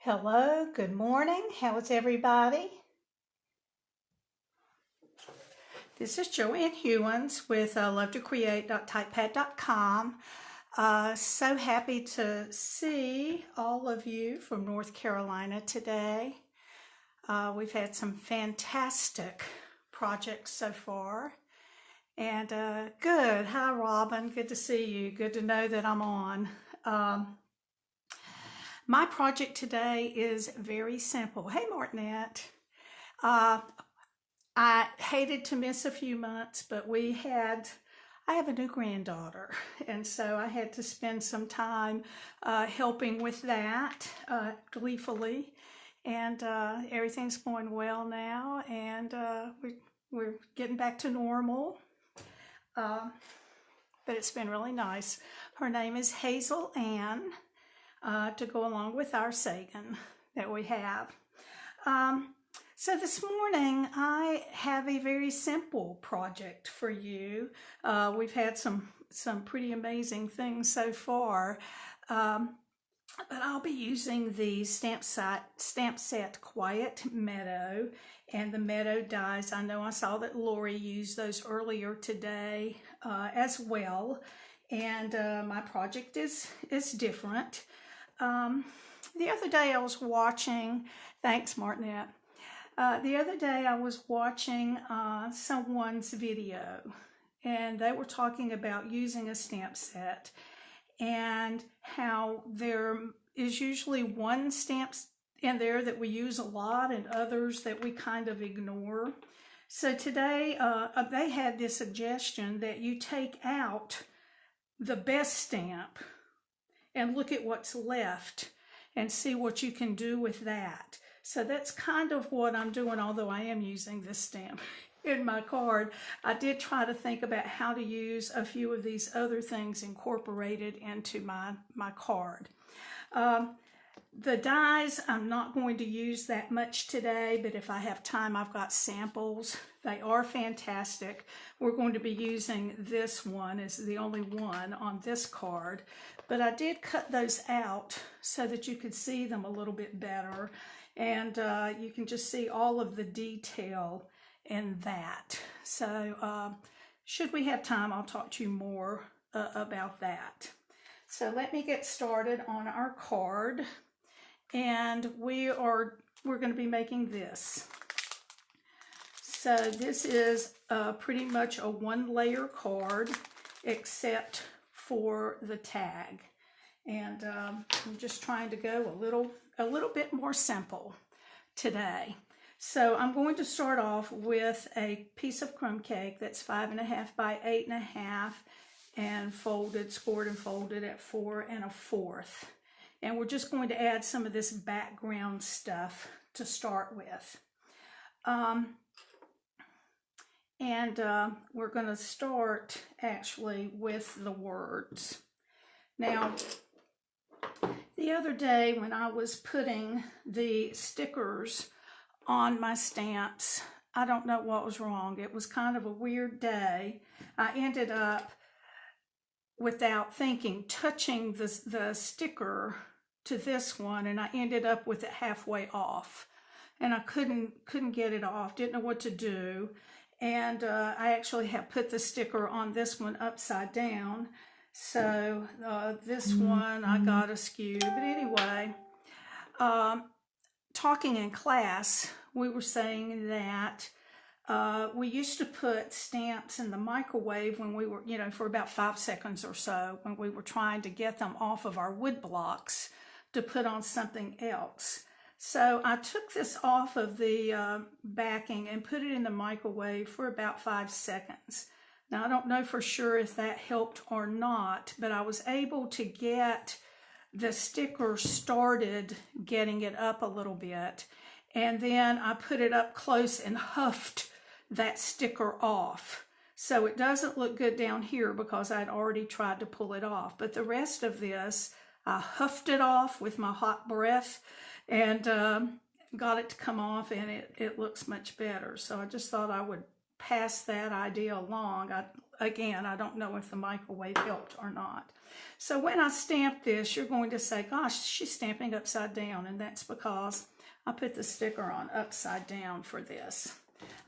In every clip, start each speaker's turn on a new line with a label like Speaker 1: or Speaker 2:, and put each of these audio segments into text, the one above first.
Speaker 1: Hello, good morning. How is everybody? This is Joanne Hewins with lovetocreate.typepad.com. So happy to see all of you from North Carolina today. We've had some fantastic projects so far. And good. Hi, Robin. Good to see you. Good to know that I'm on. My project today is very simple. Hey, Martinette. I hated to miss a few months, but I have a new granddaughter, and so I had to spend some time helping with that gleefully, and everything's going well now, and we're getting back to normal, but it's been really nice. Her name is Hazel Ann, to go along with our Sagan that we have. So this morning I have a very simple project for you. We've had some pretty amazing things so far, but I'll be using the stamp set Quiet Meadow and the Meadow dies. I know I saw that Lori used those earlier today as well, and my project is different. The other day I was watching, thanks Martinette. The other day I was watching someone's video, and they were talking about using a stamp set and how there is usually one stamp in there that we use a lot and others that we kind of ignore. So today they had this suggestion that you take out the best stamp and look at what's left and see what you can do with that. So that's kind of what I'm doing, although I am using this stamp in my card. I did try to think about how to use a few of these other things incorporated into my card. The dies, I'm not going to use that much today, but if I have time, I've got samples. They are fantastic. We're going to be using this one as the only one on this card, but I did cut those out so that you could see them a little bit better, and you can just see all of the detail in that. So should we have time, I'll talk to you more about that. So let me get started on our card. And we're going to be making this. So this is pretty much a one-layer card, except for the tag. And I'm just trying to go a little bit more simple today. So I'm going to start off with a piece of crumb cake that's 5.5 by 8.5 and folded, scored and folded at 4 1/4. And we're just going to add some of this background stuff to start with. We're going to start actually with the words. Now, the other day when I was putting the stickers on my stamps, I don't know what was wrong. It was kind of a weird day. I ended up, without thinking, touching the sticker to this one, and I ended up with it halfway off, and I couldn't get it off, didn't know what to do, and I actually have put the sticker on this one upside down, so this one I got askew. But anyway, talking in class, we were saying that we used to put stamps in the microwave when we were, for about 5 seconds or so, when we were trying to get them off of our wood blocks to put on something else. So I took this off of the backing and put it in the microwave for about 5 seconds. Now, I don't know for sure if that helped or not, but I was able to get the sticker started getting it up a little bit. And then I put it up close and huffed that sticker off. So it doesn't look good down here because I'd already tried to pull it off. But the rest of this, I huffed it off with my hot breath and got it to come off, and it looks much better. So I just thought I would pass that idea along. Again, I don't know if the microwave helped or not. So when I stamp this, you're going to say, gosh, she's stamping upside down, and that's because I put the sticker on upside down for this.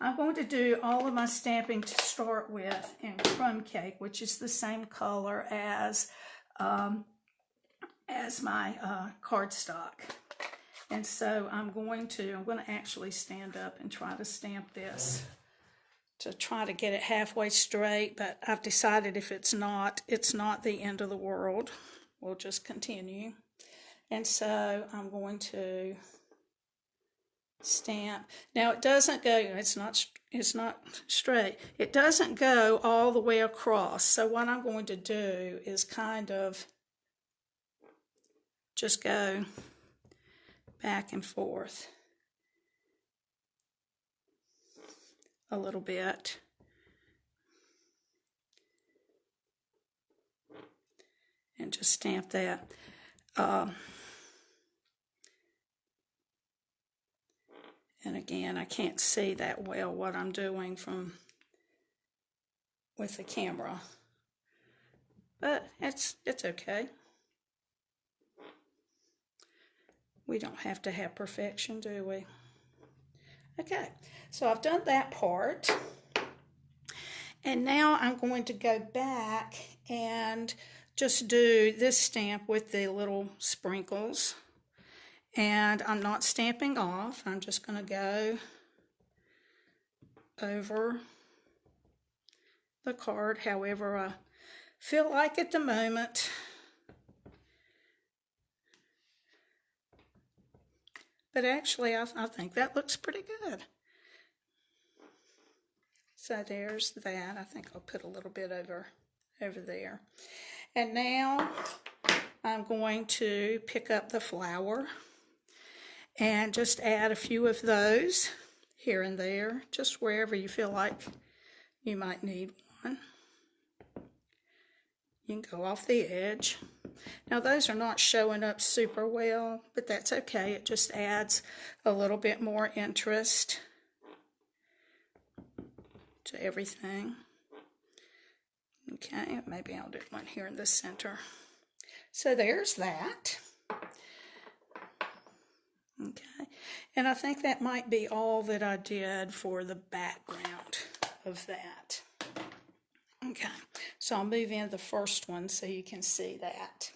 Speaker 1: I'm going to do all of my stamping to start with in crumb cake, which is the same color as my cardstock. And so I'm going to actually stand up and try to stamp this to try to get it halfway straight, but I've decided if it's not the end of the world. We'll just continue. And so I'm going to stamp. Now it doesn't go, it's not straight. It doesn't go all the way across. So what I'm going to do is kind of just go back and forth a little bit. And just stamp that. And again, I can't see that well what I'm doing with the camera, but it's okay. We don't have to have perfection, do we? Okay, so I've done that part, and now I'm going to go back and just do this stamp with the little sprinkles. And I'm not stamping off. I'm just going to go over the card however I feel like at the moment. But actually, I think that looks pretty good. So there's that. I think I'll put a little bit over there. And now I'm going to pick up the flower and just add a few of those here and there, just wherever you feel like you might need one. You can go off the edge. Now those are not showing up super well, but that's okay. It just adds a little bit more interest to everything. Okay, maybe I'll do one here in the center. So there's that. Okay, and I think that might be all that I did for the background of that. Okay, so I'll move in the first one so you can see that.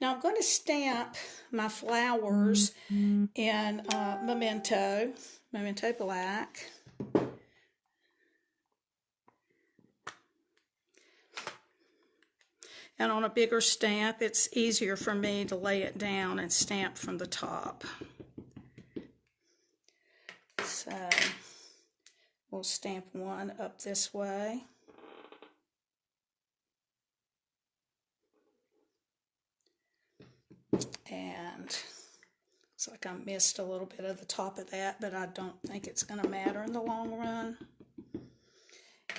Speaker 1: Now I'm going to stamp my flowers in Memento Black. And on a bigger stamp, it's easier for me to lay it down and stamp from the top. So we'll stamp one up this way. And looks like I missed a little bit of the top of that, but I don't think it's going to matter in the long run.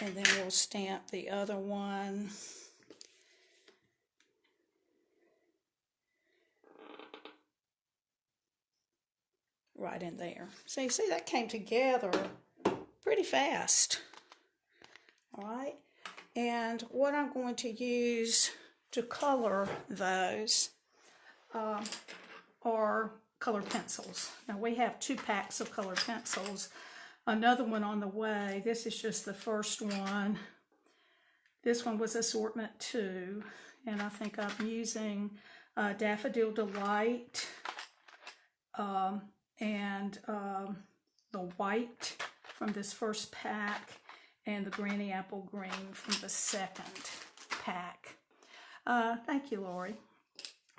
Speaker 1: And then we'll stamp the other one. Right in there. So you see that came together pretty fast. All right. And what I'm going to use to color those are colored pencils. Now we have 2 packs of colored pencils. Another one on the way. This is just the first one. This one was assortment 2. And I think I'm using Daffodil Delight. And the white from this first pack, and the Granny Apple Green from the second pack. Thank you, Lori.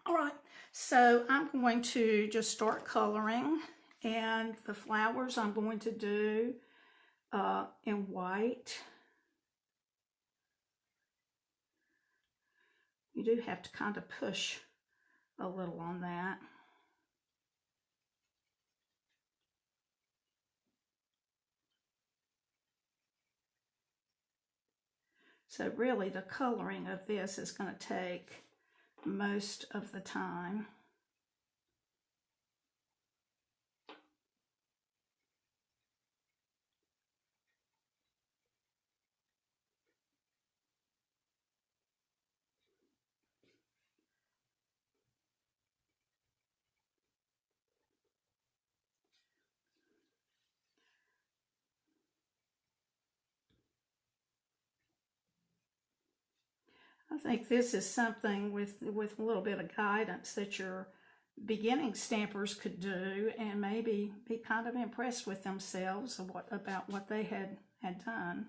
Speaker 1: All right, so I'm going to just start coloring, and the flowers I'm going to do in white. You do have to kind of push a little on that. So really the coloring of this is going to take most of the time. I think this is something with a little bit of guidance that your beginning stampers could do, and maybe be kind of impressed with themselves about what they had done.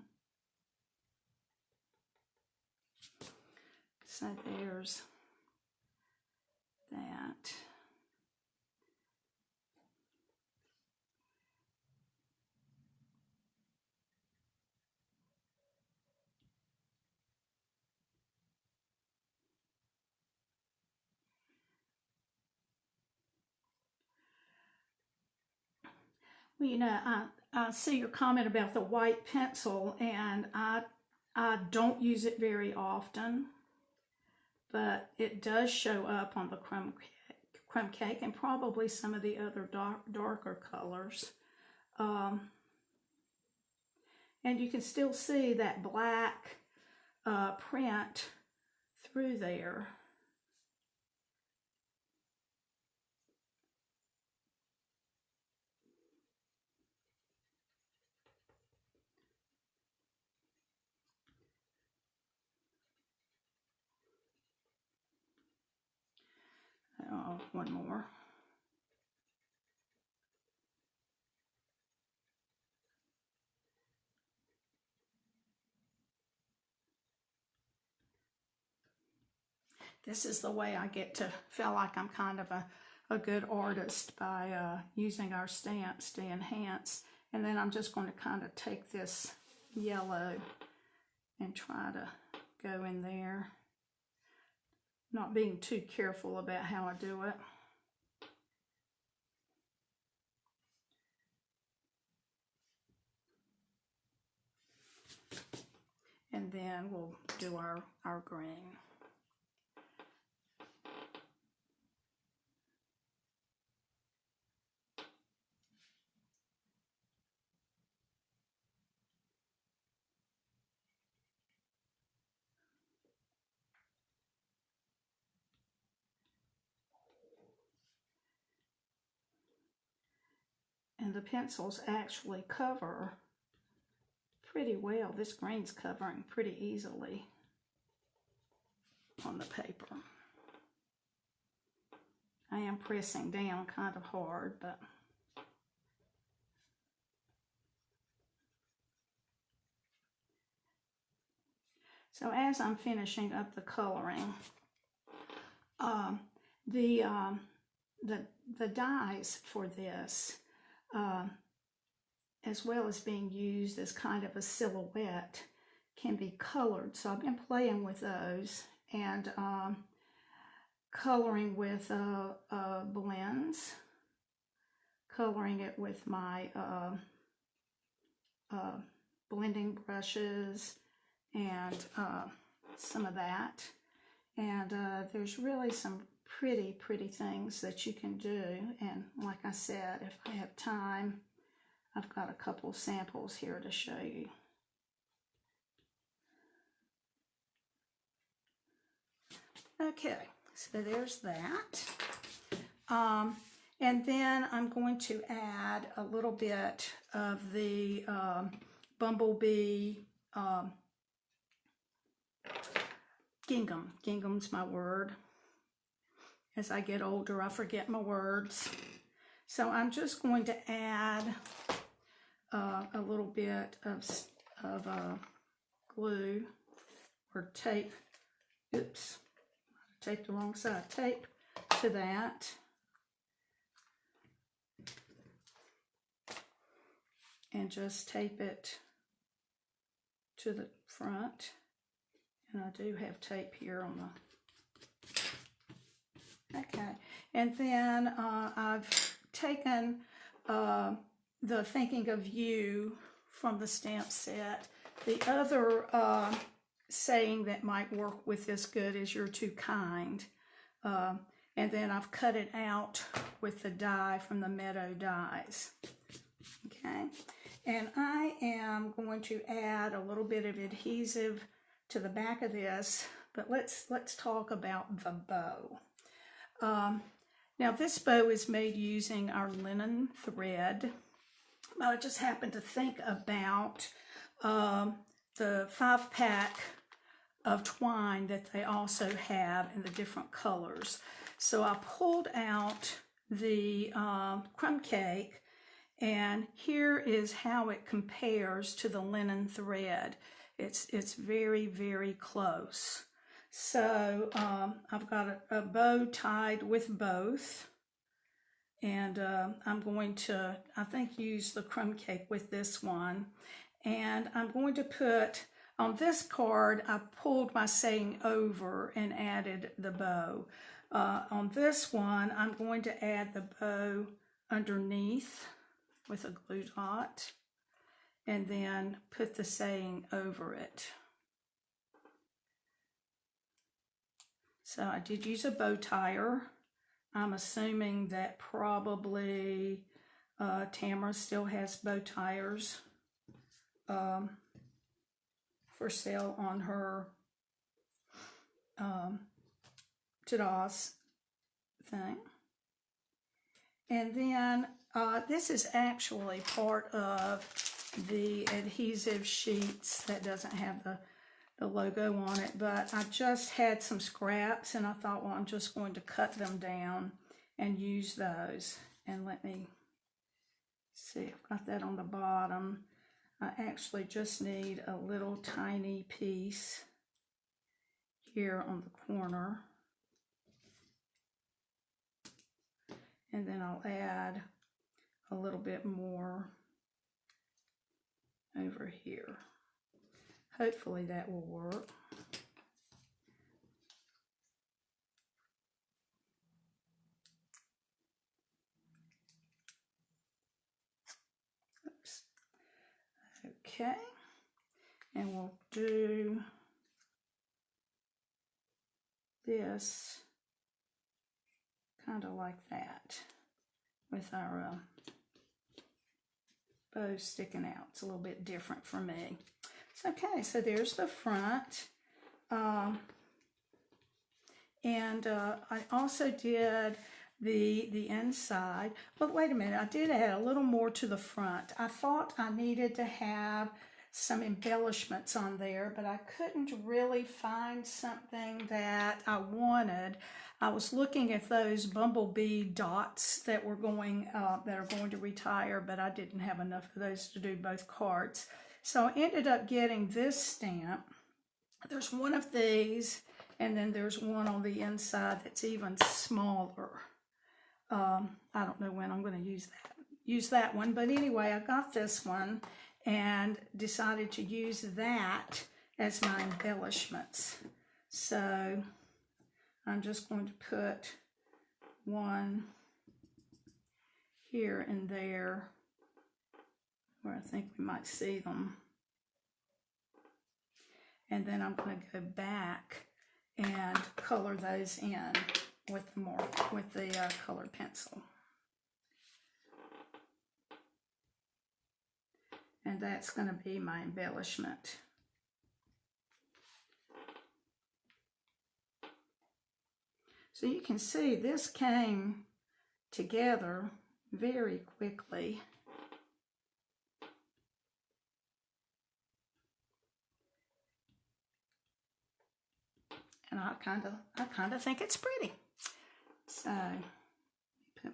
Speaker 1: So there's that. Well, you know, I see your comment about the white pencil, and I don't use it very often, but it does show up on the crumb cake and probably some of the other darker colors. And you can still see that black print through there. One more. This is the way I get to feel like I'm kind of a good artist, by using our stamps to enhance. And then I'm just going to kind of take this yellow and try to go in there. Not being too careful about how I do it. And then we'll do our green. And the pencils actually cover pretty well. This green's covering pretty easily on the paper. I am pressing down kind of hard, but so as I'm finishing up the coloring, the dies for this, as well as being used as kind of a silhouette, can be colored. So I've been playing with those and coloring with blends, coloring it with my blending brushes and some of that. And there's really some pretty things that you can do. And like I said, if I have time, I've got a couple samples here to show you. Okay, so there's that. And then I'm going to add a little bit of the bumblebee gingham. Gingham's my word. As I get older, I forget my words. So I'm just going to add a little bit of glue or tape. Oops, I taped the wrong side. Tape to that. And just tape it to the front. And I do have tape here on the... Okay. And then I've taken the Thinking of You from the stamp set. The other saying that might work with this good is "you're too kind." And then I've cut it out with the die from the Meadow dies. Okay. And I am going to add a little bit of adhesive to the back of this, but let's talk about the bow. Now this bow is made using our linen thread. I just happened to think about the 5-pack of twine that they also have in the different colors. So I pulled out the crumb cake, and here is how it compares to the linen thread. It's very, very close. So I've got a bow tied with both, and I'm going to, I think, use the crumb cake with this one. And I'm going to put, on this card, I pulled my saying over and added the bow. On this one, I'm going to add the bow underneath with a glue dot, and then put the saying over it. So I did use a bow tire. I'm assuming that probably Tamara still has bow tires for sale on her Tadas thing. And then this is actually part of the adhesive sheets that doesn't have the logo on it, but I just had some scraps and I thought, well, I'm just going to cut them down and use those. And let me see, I've got that on the bottom. I actually just need a little tiny piece here on the corner. And then I'll add a little bit more over here. Hopefully that will work. Oops. Okay. And we'll do this kind of like that with our bow sticking out. It's a little bit different for me. Okay, so there's the front. And I also did the inside. But wait a minute, I did add a little more to the front. I thought I needed to have some embellishments on there, but I couldn't really find something that I wanted. I was looking at those bumblebee dots that were going that are going to retire, but I didn't have enough of those to do both cards. So I ended up getting this stamp. There's one of these, and then there's one on the inside that's even smaller. I don't know when I'm going to use that one, but anyway, I got this one and decided to use that as my embellishments. So I'm just going to put one here and there where I think we might see them. And then I'm going to go back and color those in with the colored pencil. And that's going to be my embellishment. So you can see this came together very quickly. And I kind of think it's pretty. So put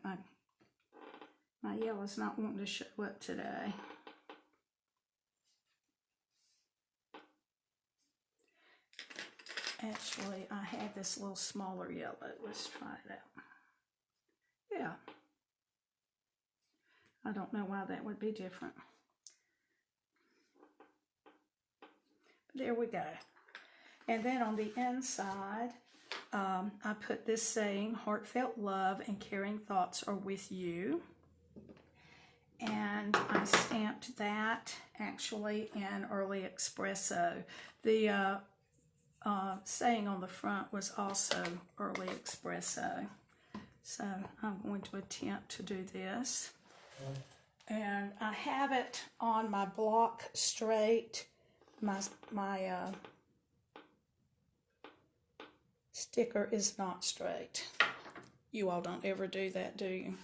Speaker 1: my yellow's not wanting to show up today. Actually, I had this little smaller yellow. Let's try it out. Yeah. I don't know why that would be different. But there we go. And then on the inside, I put this saying, heartfelt love and caring thoughts are with you. And I stamped that actually in Early Espresso. The saying on the front was also Early Espresso. So I'm going to attempt to do this. And I have it on my block straight. My sticker is not straight. You all don't ever do that, do you?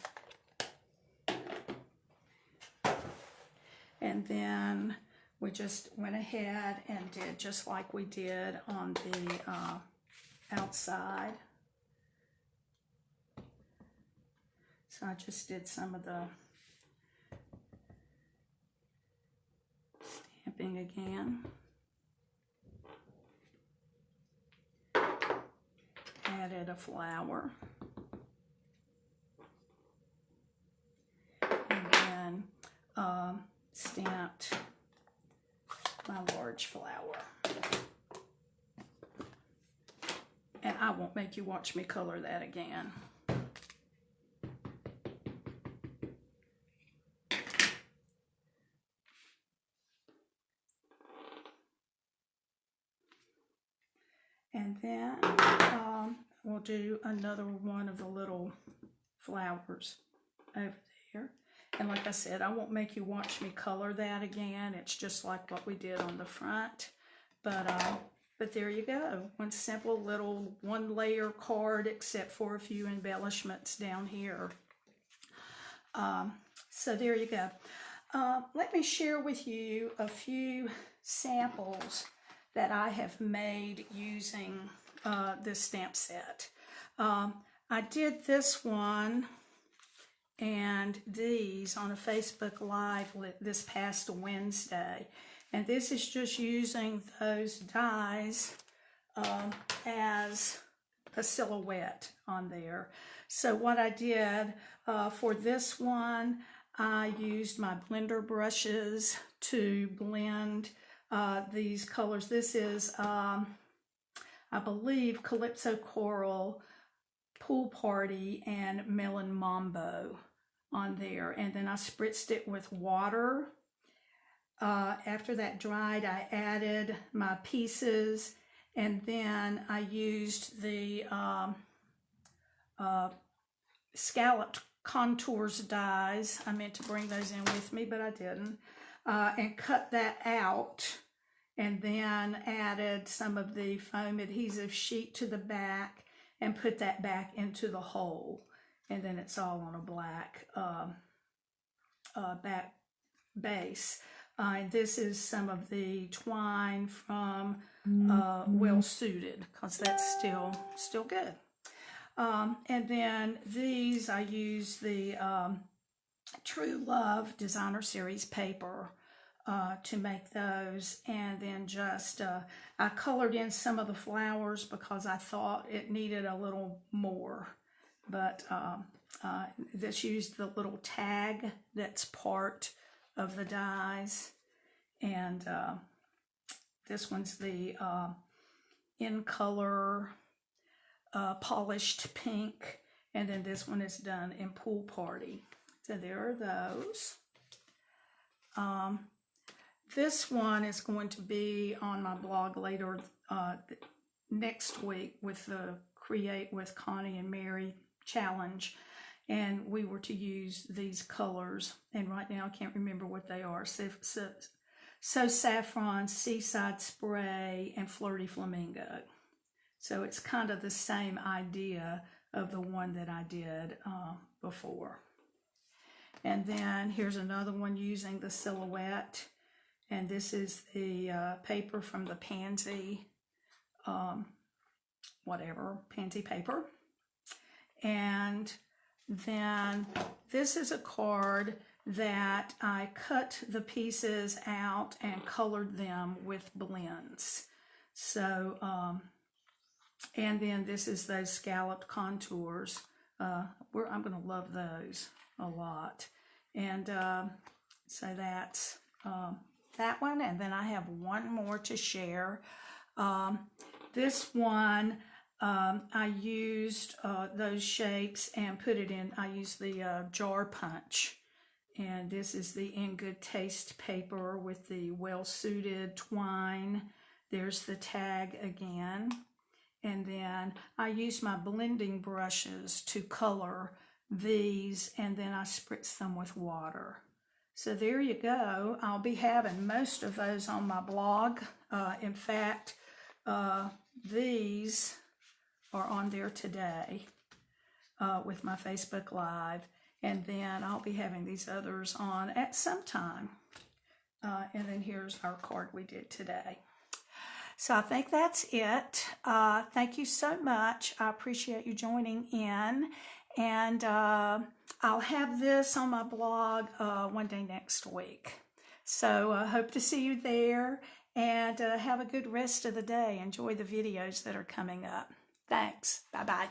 Speaker 1: And then we just went ahead and did just like we did on the outside. So I just did some of the stamping again. Added a flower. And then stamped my large flower. And I won't make you watch me color that again. And then we'll do another one of the little flowers over there. And like I said, I won't make you watch me color that again. It's just like what we did on the front. But there you go. One simple little one-layer card, except for a few embellishments down here. So there you go. Let me share with you a few samples that I have made using this stamp set. I did this one and these on a Facebook Live this past Wednesday. And this is just using those dies as a silhouette on there. So what I did for this one, I used my blender brushes to blend these colors. This is, I believe, Calypso Coral, Pool Party, and Melon Mambo on there. And then I spritzed it with water. After that dried, I added my pieces, and then I used the scalloped contours dies. I meant to bring those in with me, but I didn't. And cut that out, and then added some of the foam adhesive sheet to the back and put that back into the hole. And then it's all on a black back base. And this is some of the twine from Well Suited, because that's still good. And then these, I use the True Love Designer Series paper to make those. And then just, I colored in some of the flowers because I thought it needed a little more. But this used the little tag that's part of the dies. And this one's the in color polished pink. And then this one is done in Pool Party. So there are those. This one is going to be on my blog later next week with the Create with Connie and Mary challenge. And we were to use these colors. And right now I can't remember what they are. So Saffron, Seaside Spray, and Flirty Flamingo. So it's kind of the same idea of the one that I did before. And then here's another one using the silhouette. And this is the paper from the Pansy, Pansy paper. And then this is a card that I cut the pieces out and colored them with blends. So, and then this is those scalloped contours. I'm going to love those a lot. And so that's that one. And then I have one more to share. This one, I used those shapes and put it in. I used the jar punch. And this is the In Good Taste paper with the Well Suited twine. There's the tag again. And then I used my blending brushes to color these, and then I spritz them with water. So there you go. I'll be having most of those on my blog. In fact, these are on there today with my Facebook Live. And then I'll be having these others on at some time. And then here's our card we did today. So I think that's it. Thank you so much. I appreciate you joining in. And I'll have this on my blog one day next week. So I hope to see you there. And have a good rest of the day. Enjoy the videos that are coming up. Thanks. Bye-bye.